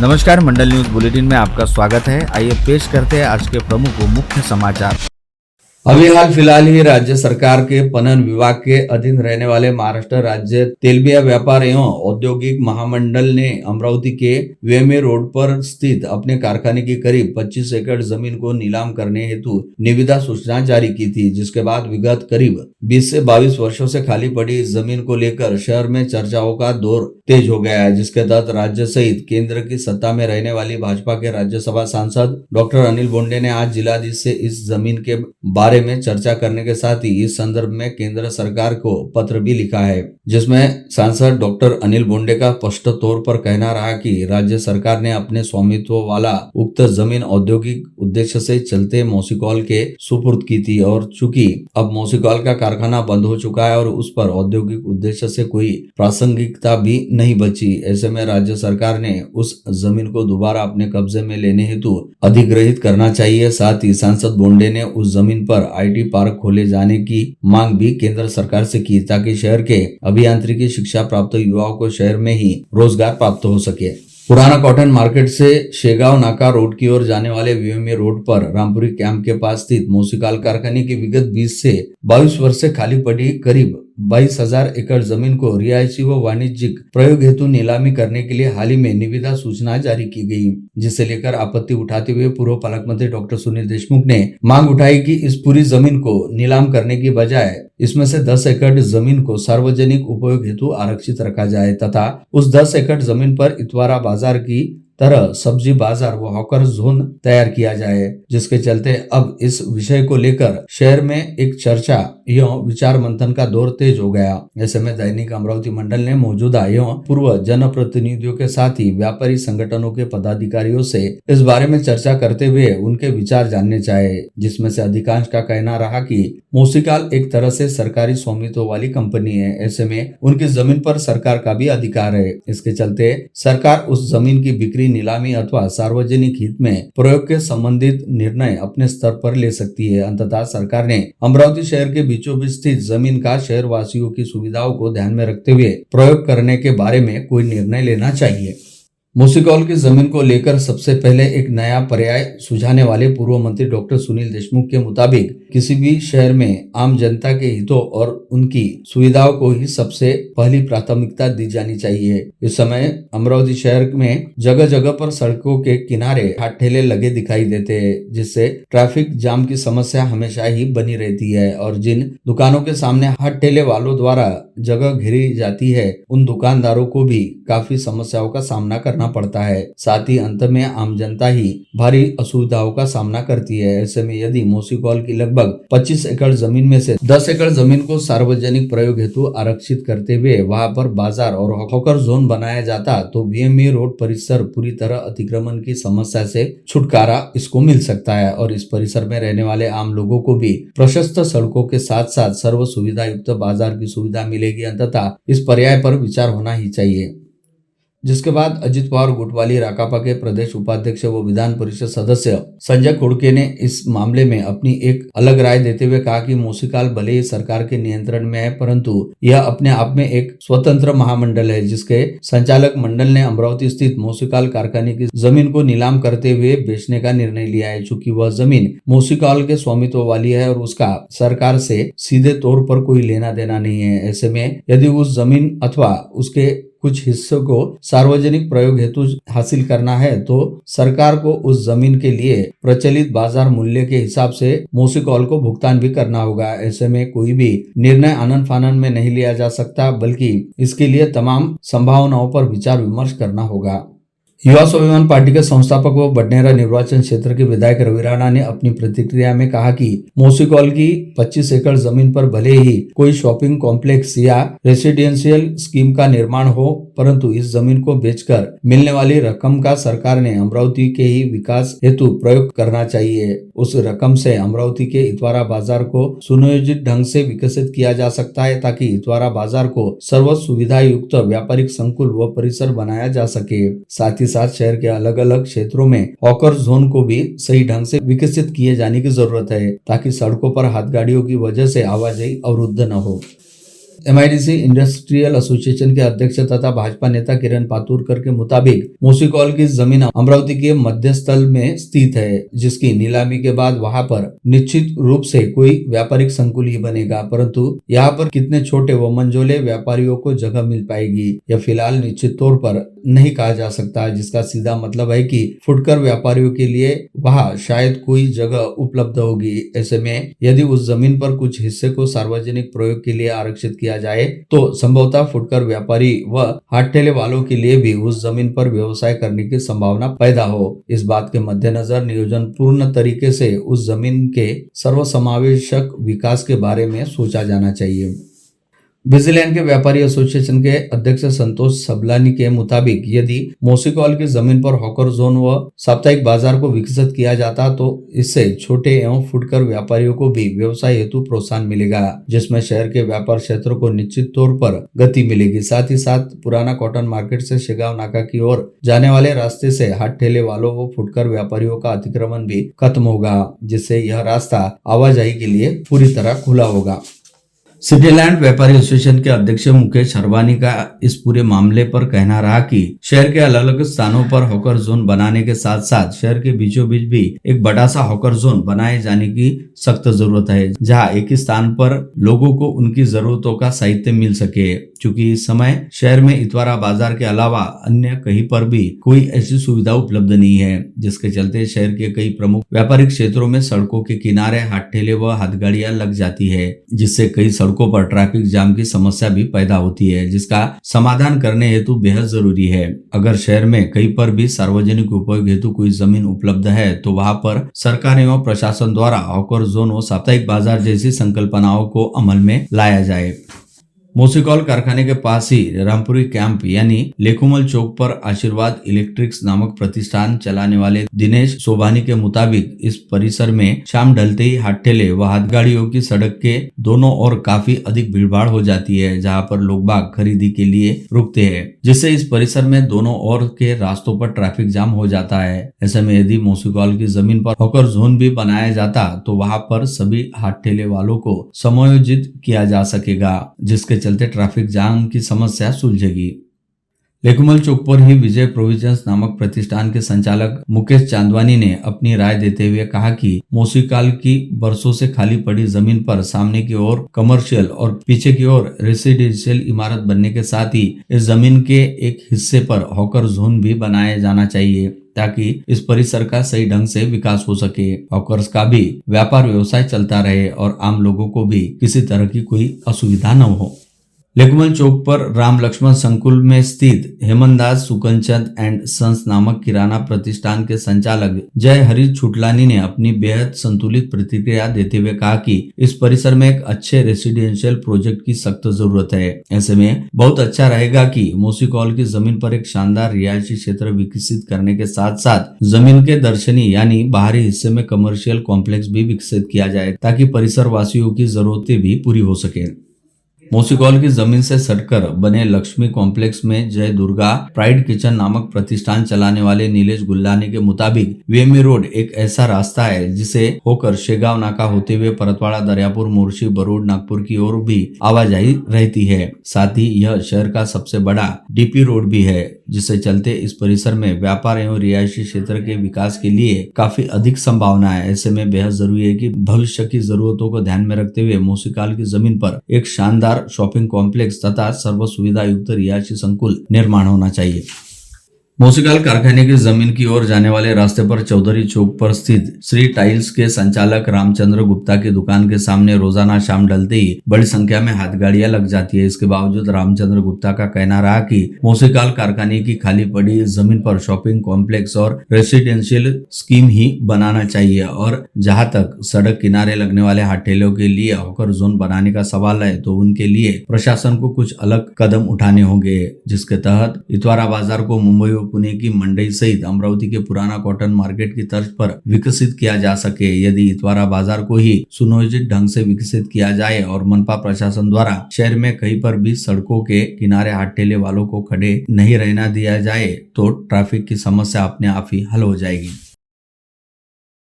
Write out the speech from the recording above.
नमस्कार, मंडल news bulletin में आपका स्वागत है। आइए पेश करते हैं आज के प्रमुख व मुख्य समाचार। अभी हाल फिलहाल ही राज्य सरकार के पणन विभाग के अधीन रहने वाले महाराष्ट्र राज्य तेलबिया व्यापार एवं औद्योगिक महामंडल ने अमरावती के वीएमए रोड पर स्थित अपने कारखाने की करीब 25 एकड़ जमीन को नीलाम करने हेतु निविदा सूचना जारी की थी, जिसके बाद विगत करीब 20 से 22 वर्षों से खाली पड़ी इस जमीन को लेकर शहर में चर्चाओं का दौर तेज हो गया है, जिसके तहत राज्य सहित केंद्र की सत्ता में रहने वाली भाजपा के राज्यसभा सांसद डॉक्टर अनिल बोंडे ने आज जिलाधीश से इस जमीन के बारे में चर्चा करने के साथ ही इस संदर्भ में केंद्र सरकार को पत्र भी लिखा है, जिसमें सांसद डॉक्टर अनिल बोंडे का स्पष्ट तौर पर कहना रहा कि राज्य सरकार ने अपने स्वामित्व वाला उक्त जमीन औद्योगिक उद्देश्य से चलते मौसीकॉल के सुपुर्द की थी और चूंकि अब मौसीकॉल का कारखाना बंद हो चुका है और उस पर औद्योगिक उद्देश्य से कोई प्रासंगिकता भी नहीं बची, ऐसे में राज्य सरकार ने उस जमीन को दोबारा अपने कब्जे में लेने हेतु अधिग्रहित करना चाहिए। साथ ही सांसद बोंडे ने उस जमीन पर आईटी पार्क खोले जाने की मांग भी केंद्र सरकार से की, ताकि शहर के अभियांत्रिकी शिक्षा प्राप्त युवाओं को शहर में ही रोजगार प्राप्त हो सके। पुराना कॉटन मार्केट से शेगांव नाका रोड की ओर जाने वाले वीएमए रोड पर रामपुरी कैंप के पास स्थित मौसीकॉल कारखाने की विगत 20 से 22 वर्ष से खाली पड़ी करीब 22,000 एकड़ जमीन को रिहायशी व वाणिज्यिक प्रयोग हेतु नीलामी करने के लिए हाल ही में निविदा सूचना जारी की गई, जिसे लेकर आपत्ति उठाते हुए पूर्व पालक मंत्री डॉक्टर सुनील देशमुख ने मांग उठाई कि इस पूरी जमीन को नीलाम करने की बजाय इसमें से 10 एकड़ जमीन को सार्वजनिक उपयोग हेतु आरक्षित रखा जाए तथा उस 10 एकड़ जमीन पर इतवारा बाजार की तरह सब्जी बाजार व हॉकर जोन तैयार किया जाए, जिसके चलते अब इस विषय को लेकर शहर में एक चर्चा एवं विचार मंथन का दौर तेज हो गया। ऐसे में दैनिक अमरावती मंडल ने मौजूदा एवं पूर्व जनप्रतिनिधियों के साथ ही व्यापारी संगठनों के पदाधिकारियों से इस बारे में चर्चा करते हुए उनके विचार जानने चाहे, जिसमें से अधिकांश का कहना रहा कि मौसीकॉल एक तरह से सरकारी स्वामित्व वाली कंपनी है, ऐसे में उनकी जमीन पर सरकार का भी अधिकार है। इसके चलते सरकार उस जमीन की बिक्री, नीलामी अथवा सार्वजनिक हित में प्रयोग के संबंधित निर्णय अपने स्तर पर ले सकती है। अंततः सरकार ने अमरावती शहर के बीचों बीच स्थित जमीन का शहर वासियों की सुविधाओं को ध्यान में रखते हुए प्रयोग करने के बारे में कोई निर्णय लेना चाहिए। मौसीकॉल की जमीन को लेकर सबसे पहले एक नया पर्याय सुझाने वाले पूर्व मंत्री डॉक्टर सुनील देशमुख के मुताबिक किसी भी शहर में आम जनता के हितों और उनकी सुविधाओं को ही सबसे पहली प्राथमिकता दी जानी चाहिए। इस समय अमरावती शहर में जगह जगह पर सड़कों के किनारे हाथ ठेले लगे दिखाई देते हैं, जिससे ट्रैफिक जाम की समस्या हमेशा ही बनी रहती है और जिन दुकानों के सामने हाथ ठेले वालों द्वारा जगह घेरी जाती है, उन दुकानदारों को भी काफी समस्याओं का सामना करना पड़ता है। साथ ही अंत में आम जनता ही भारी असुविधाओं का सामना करती है। ऐसे में यदि मौसीकॉल की लगभग 25 एकड़ जमीन में से 10 एकड़ जमीन को सार्वजनिक प्रयोग हेतु आरक्षित करते हुए वहां पर बाजार और हॉकर जोन बनाया जाता तो वीएमए रोड परिसर पूरी तरह अतिक्रमण की समस्या से छुटकारा इसको मिल सकता है और इस परिसर में रहने वाले आम लोगों को भी प्रशस्त सड़कों के साथ साथ सर्व सुविधा युक्त बाजार की सुविधा मिलेगी। अंततः इस पर्याय पर विचार होना ही चाहिए। जिसके बाद अजित पवार गुटवाली राकापा के प्रदेश उपाध्यक्ष व विधान परिषद सदस्य संजय कुड़के ने इस मामले में अपनी एक अलग राय देते हुए कहा कि मौसीकॉल भले ही सरकार के नियंत्रण में है, परंतु यह अपने आप में एक स्वतंत्र महामंडल है, जिसके संचालक मंडल ने अमरावती स्थित मौसीकॉल कारखाने की जमीन को नीलाम करते हुए बेचने का निर्णय लिया है। चूंकि वह जमीन मौसीकॉल के स्वामित्व वाली है और उसका सरकार से सीधे तौर पर कोई लेना देना नहीं है। ऐसे में यदि उस जमीन अथवा उसके कुछ हिस्सों को सार्वजनिक प्रयोग हेतु हासिल करना है तो सरकार को उस जमीन के लिए प्रचलित बाजार मूल्य के हिसाब से मौसीकॉल को भुगतान भी करना होगा। ऐसे में कोई भी निर्णय आनन फानन में नहीं लिया जा सकता, बल्कि इसके लिए तमाम संभावनाओं पर विचार विमर्श करना होगा। युवा स्वाभिमान पार्टी के संस्थापक व बडनेरा निर्वाचन क्षेत्र के विधायक रवि राणा ने अपनी प्रतिक्रिया में कहा कि मौसीकॉल की 25 एकड़ जमीन पर भले ही कोई शॉपिंग कॉम्प्लेक्स या रेसिडेंशियल स्कीम का निर्माण हो, परंतु इस जमीन को बेचकर मिलने वाली रकम का सरकार ने अमरावती के ही विकास हेतु प्रयोग करना चाहिए। उस रकम से अमरावती के इतवारा बाजार को सुनियोजित ढंग से विकसित किया जा सकता है, ताकि इतवारा बाजार को सर्व सुविधा युक्त व्यापारिक संकुल व परिसर बनाया जा सके। साथ ही साथ शहर के अलग अलग क्षेत्रों में हॉकर जोन को भी सही ढंग से विकसित किए जाने की जरूरत है, ताकि सड़कों पर हाथ गाड़ियों की वजह से आवाजाही अवरुद्ध न हो। MIDC इंडस्ट्रियल एसोसिएशन के अध्यक्ष तथा भाजपा नेता किरण पातुरकर के मुताबिक मूसीकॉल की जमीन अमरावती के मध्य स्थल में स्थित है, जिसकी नीलामी के बाद वहां पर निश्चित रूप से कोई व्यापारिक संकुल ही बनेगा, परंतु यहाँ पर कितने छोटे व मंझोले व्यापारियों को जगह मिल पाएगी यह फिलहाल निश्चित तौर पर नहीं कहा जा सकता, जिसका सीधा मतलब है कि फुटकर व्यापारियों के लिए वहां शायद कोई जगह उपलब्ध होगी। ऐसे में यदि उस जमीन पर कुछ हिस्से को सार्वजनिक प्रयोग के लिए आरक्षित किया जाए तो संभवतः फुटकर व्यापारी व हाट ठेले वालों के लिए भी उस जमीन पर व्यवसाय करने की संभावना पैदा हो। इस बात के मद्देनजर नियोजन पूर्ण तरीके से उस जमीन के सर्वसमावेशक विकास के बारे में सोचा जाना चाहिए। बिजलैंड के व्यापारी एसोसिएशन के अध्यक्ष संतोष सबलानी के मुताबिक यदि मूसीकॉल की जमीन पर हॉकर जोन व साप्ताहिक बाजार को विकसित किया जाता तो इससे छोटे एवं फुटकर व्यापारियों को भी व्यवसाय हेतु प्रोत्साहन मिलेगा, जिसमें शहर के व्यापार क्षेत्र को निश्चित तौर पर गति मिलेगी। साथ ही साथ पुराना कॉटन मार्केट से शेगांव नाका की ओर जाने वाले रास्ते से हाट ठेले वालों व फुटकर व्यापारियों का अतिक्रमण भी खत्म होगा, जिससे यह रास्ता आवाजाही के लिए पूरी तरह खुला होगा। सिटीलैंड व्यापारी एसोसिएशन के अध्यक्ष मुकेश हरवानी का इस पूरे मामले पर कहना रहा कि शहर के अलग अलग स्थानों पर हॉकर जोन बनाने के साथ साथ शहर के बीचों बीच भी एक बड़ा सा हॉकर जोन बनाए जाने की सख्त जरूरत है, जहां एक ही स्थान पर लोगों को उनकी जरूरतों का साहित्य मिल सके। क्योंकि इस समय शहर में इतवारा बाजार के अलावा अन्य कहीं पर भी कोई ऐसी सुविधा उपलब्ध नहीं है, जिसके चलते शहर के कई प्रमुख व्यापारिक क्षेत्रों में सड़कों के किनारे हाट ठेले व हाथगाड़ियां लग जाती है, जिससे कई सड़कों पर ट्रैफिक जाम की समस्या भी पैदा होती है, जिसका समाधान करने हेतु बेहद जरूरी है। अगर शहर में कहीं पर भी सार्वजनिक उपयोग हेतु कोई जमीन उपलब्ध है तो वहां पर सरकार एवं प्रशासन द्वारा हॉकर जोन व साप्ताहिक बाजार जैसी संकल्पनाओं को अमल में लाया जाए। मूसीकॉल कारखाने के पास ही रामपुरी कैंप यानी लेखुमल चौक पर आशीर्वाद इलेक्ट्रिक्स नामक प्रतिष्ठान चलाने वाले दिनेश सोभानी के मुताबिक इस परिसर में शाम ढलते ही हाट ठेले व हाथगाड़ियों की सड़क के दोनों ओर काफी अधिक भीड़भाड़ हो जाती है, जहां पर लोग बाग खरीदी के लिए रुकते हैं, जिससे इस परिसर में दोनों ओर के रास्तों पर ट्रैफिक जाम हो जाता है। ऐसे में यदि मूसीकॉल की जमीन पर हॉकर जोन भी बनाया जाता तो वहां पर सभी हाट ठेले वालों को समायोजित किया जा सकेगा, जिसके चलते ट्रैफिक जाम की समस्या सुलझेगी। लेकुमल चौक पर ही विजय प्रोविजंस नामक प्रतिष्ठान के संचालक मुकेश चांदवानी ने अपनी राय देते हुए कहा कि मूसीकॉल की बरसों से खाली पड़ी जमीन पर सामने की ओर कमर्शियल और पीछे की ओर रेसिडेंशियल इमारत बनने के साथ ही इस जमीन के एक हिस्से पर हॉकर जोन भी बनाया जाना चाहिए, ताकि इस परिसर का सही ढंग से विकास हो सके, हॉकर्स का भी व्यापार व्यवसाय चलता रहे और आम लोगों को भी किसी तरह की कोई असुविधा न हो। लेकुमल चौक पर राम लक्ष्मण संकुल में स्थित हेमनदास सुकनचंद एंड सन्स नामक किराना प्रतिष्ठान के संचालक जय हरि छुटलानी ने अपनी बेहद संतुलित प्रतिक्रिया देते हुए कहा कि इस परिसर में एक अच्छे रेसिडेंशियल प्रोजेक्ट की सख्त जरूरत है। ऐसे में बहुत अच्छा रहेगा कि मूसीकॉल की जमीन पर एक शानदार रिहायशी क्षेत्र विकसित करने के साथ साथ जमीन के दर्शनी यानी बाहरी हिस्से में कमर्शियल कॉम्प्लेक्स भी विकसित किया जाए, ताकि परिसर वासियों की जरूरतें भी पूरी हो सके। मूसीकॉल की जमीन से सटकर बने लक्ष्मी कॉम्प्लेक्स में जय दुर्गा प्राइड किचन नामक प्रतिष्ठान चलाने वाले नीलेश गुल्लानी के मुताबिक वीएमई रोड एक ऐसा रास्ता है जिसे होकर शेगांव नाका होते हुए परतवाड़ा, दरियापुर, मोर्शी, बरूड, नागपुर की ओर भी आवाजाही रहती है। साथ ही यह शहर का सबसे बड़ा डीपी रोड भी है, जिससे चलते इस परिसर में व्यापार एवं रिहायशी क्षेत्र के विकास के लिए काफी अधिक संभावना है। ऐसे में बेहद जरूरी है कि भविष्य की जरूरतों को ध्यान में रखते हुए मूसीकॉल की जमीन पर एक शानदार शॉपिंग कॉम्प्लेक्स तथा सर्व सुविधा युक्त रिहायशी संकुल निर्माण होना चाहिए। मूसीकॉल कारखाने की जमीन की ओर जाने वाले रास्ते पर चौधरी चौक पर स्थित श्री टाइल्स के संचालक रामचंद्र गुप्ता की दुकान के सामने रोजाना शाम ढलते ही बड़ी संख्या में हाथगाड़ियां लग जाती है। इसके बावजूद रामचंद्र गुप्ता का कहना रहा कि मूसीकॉल कारखाने की खाली पड़ी जमीन पर शॉपिंग कॉम्प्लेक्स और रेसिडेंशियल स्कीम ही बनाना चाहिए, और जहां तक सड़क किनारे लगने वाले हाट ठेलों के लिए हॉकर जोन बनाने का सवाल है तो उनके लिए प्रशासन को कुछ अलग कदम उठाने होंगे, जिसके तहत इतवारा बाजार को मुंबई पुणे की मंडई सहित अमरावती के पुराना कॉटन मार्केट की तर्ज पर विकसित किया जा सके। यदि इतवारा बाजार को ही सुनियोजित ढंग से विकसित किया जाए और मनपा प्रशासन द्वारा शहर में कहीं पर भी सड़कों के किनारे हाट ठेले वालों को खड़े नहीं रहना दिया जाए तो ट्रैफिक की समस्या अपने आप ही हल हो जाएगी।